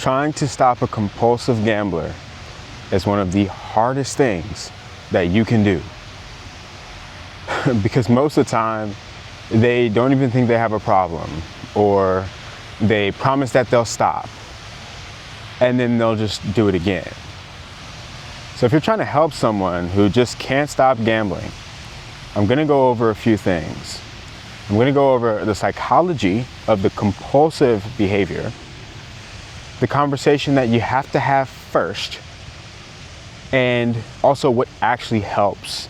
Trying to stop a compulsive gambler is one of the hardest things that you can do. Because most of the time, they don't even think they have a problem, or they promise that they'll stop, and then they'll just do it again. So if you're trying to help someone who just can't stop gambling, I'm gonna go over a few things. I'm gonna go over the psychology of the compulsive behavior, the conversation that you have to have first, and also what actually helps,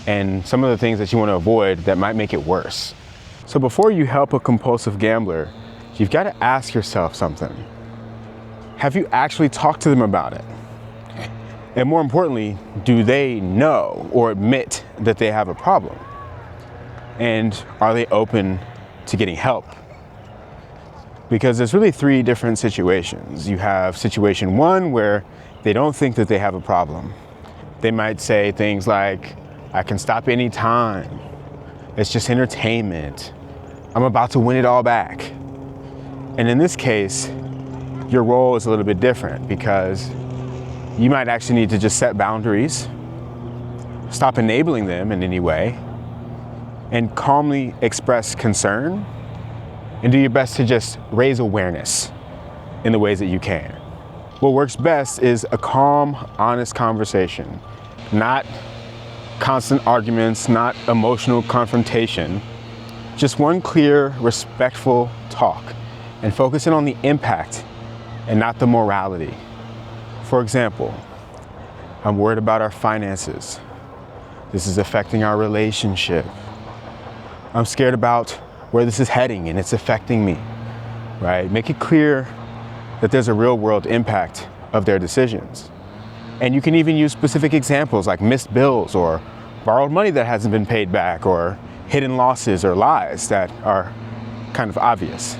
and some of the things that you want to avoid that might make it worse. So before you help a compulsive gambler, you've got to ask yourself something. Have you actually talked to them about it? And more importantly, do they know or admit that they have a problem? And are they open to getting help? Because there's really three different situations. You have situation one where they don't think that they have a problem. They might say things like, I can stop any time. It's just entertainment. I'm about to win it all back. And in this case, your role is a little bit different because you might actually need to just set boundaries, stop enabling them in any way, and calmly express concern, and do your best to just raise awareness in the ways that you can. What works best is a calm, honest conversation, not constant arguments, not emotional confrontation, just one clear, respectful talk, and focusing on the impact and not the morality. For example, I'm worried about our finances. This is affecting our relationship. I'm scared about where this is heading and it's affecting me, right? Make it clear that there's a real world impact of their decisions. And you can even use specific examples like missed bills or borrowed money that hasn't been paid back or hidden losses or lies that are kind of obvious.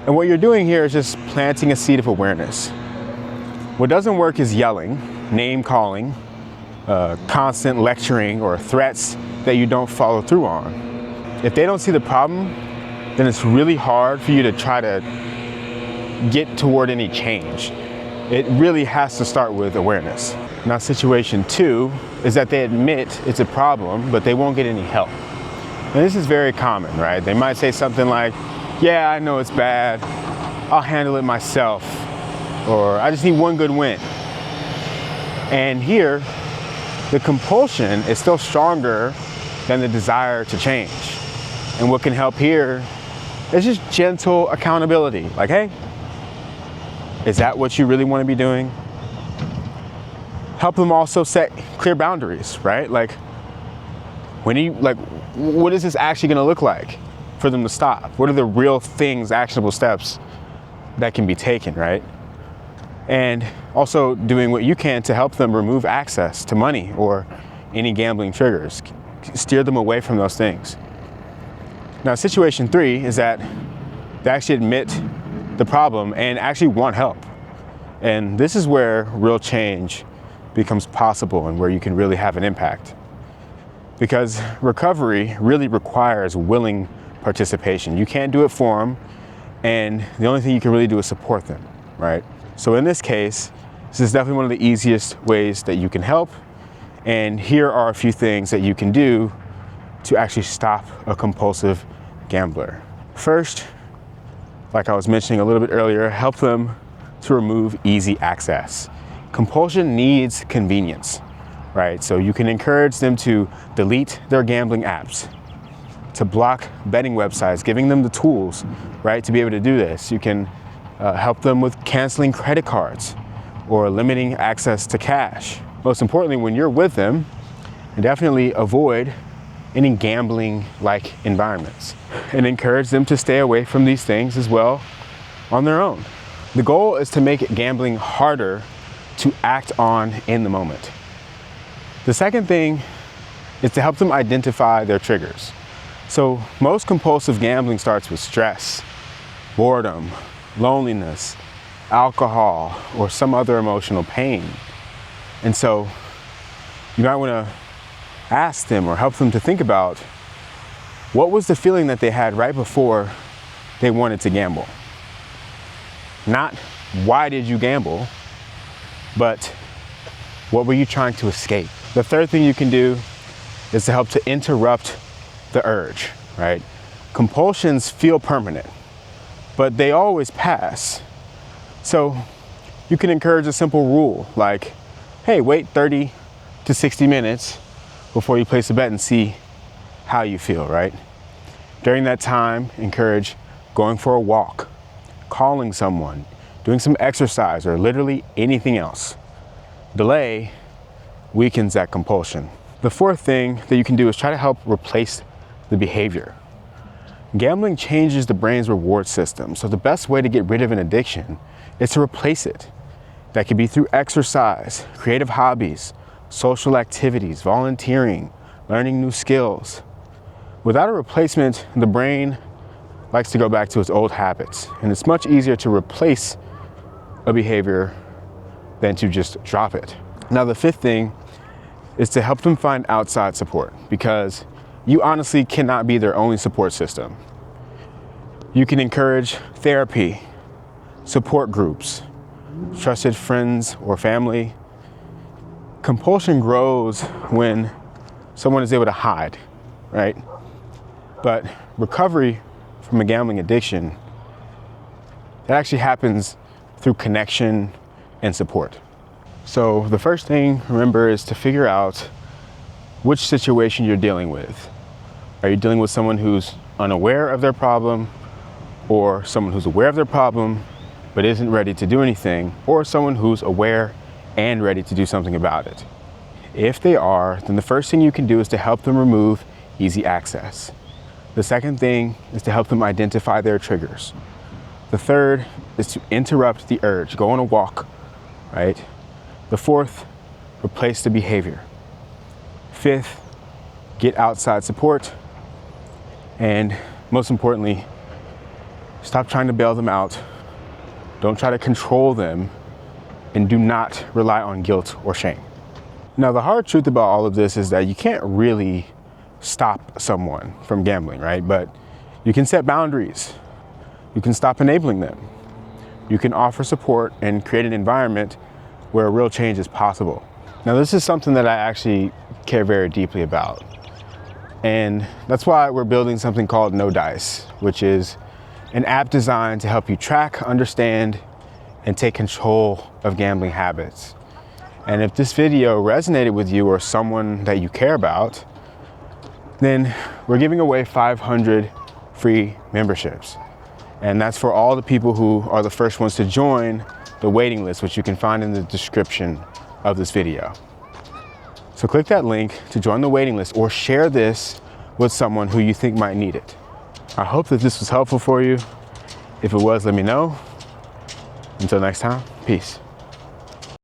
And what you're doing here is just planting a seed of awareness. What doesn't work is yelling, name calling, constant lecturing or threats that you don't follow through on. If they don't see the problem, then it's really hard for you to try to get toward any change. It really has to start with awareness. Now, situation two is that they admit it's a problem, but they won't get any help. And this is very common, right? They might say something like, yeah, I know it's bad. I'll handle it myself. Or I just need one good win. And here, the compulsion is still stronger than the desire to change. And what can help here is just gentle accountability. Like, hey, is that what you really want to be doing? Help them also set clear boundaries, right? Like, what is this actually going to look like for them to stop? What are the real things, actionable steps that can be taken, right? And also doing what you can to help them remove access to money or any gambling triggers. Steer them away from those things. Now, situation three is that they actually admit the problem and actually want help. And this is where real change becomes possible and where you can really have an impact. Because recovery really requires willing participation. You can't do it for them, and the only thing you can really do is support them, right? So in this case, this is definitely one of the easiest ways that you can help. And here are a few things that you can do to actually stop a compulsive gambler. First, like I was mentioning a little bit earlier, help them to remove easy access. Compulsion needs convenience, right? So you can encourage them to delete their gambling apps, to block betting websites, giving them the tools, right, to be able to do this. You can help them with canceling credit cards or limiting access to cash. Most importantly, when you're with them, definitely avoid any gambling-like environments and encourage them to stay away from these things as well on their own. The goal is to make gambling harder to act on in the moment. The second thing is to help them identify their triggers. So most compulsive gambling starts with stress, boredom, loneliness, alcohol, or some other emotional pain. And so you might want to ask them or help them to think about what was the feeling that they had right before they wanted to gamble. Not why did you gamble, but what were you trying to escape? The third thing you can do is to help to interrupt the urge, right? Compulsions feel permanent, but they always pass. So you can encourage a simple rule like, hey, wait 30 to 60 minutes before you place a bet and see how you feel, right? During that time, encourage going for a walk, calling someone, doing some exercise, or literally anything else. Delay weakens that compulsion. The fourth thing that you can do is try to help replace the behavior. Gambling changes the brain's reward system, so the best way to get rid of an addiction is to replace it. That could be through exercise, creative hobbies, social activities, volunteering, learning new skills. Without a replacement, the brain likes to go back to its old habits, and it's much easier to replace a behavior than to just drop it. Now, the fifth thing is to help them find outside support, because you honestly cannot be their only support system. You can encourage therapy, support groups, trusted friends or family. Compulsion grows when someone is able to hide, right? But recovery from a gambling addiction, that actually happens through connection and support. So the first thing, remember, is to figure out which situation you're dealing with. Are you dealing with someone who's unaware of their problem, or someone who's aware of their problem but isn't ready to do anything, or someone who's aware and ready to do something about it? If they are, then the first thing you can do is to help them remove easy access. The second thing is to help them identify their triggers. The third is to interrupt the urge, go on a walk, right? The fourth, replace the behavior. Fifth, get outside support. And most importantly, stop trying to bail them out. Don't try to control them, and do not rely on guilt or shame. Now, the hard truth about all of this is that you can't really stop someone from gambling, right? But you can set boundaries. You can stop enabling them. You can offer support and create an environment where a real change is possible. Now, this is something that I actually care very deeply about. And that's why we're building something called No Dice, which is an app designed to help you track, understand, and take control of gambling habits. And if this video resonated with you or someone that you care about, then we're giving away 500 free memberships. And that's for all the people who are the first ones to join the waiting list, which you can find in the description of this video. So click that link to join the waiting list, or share this with someone who you think might need it. I hope that this was helpful for you. If it was, let me know. Until next time, peace.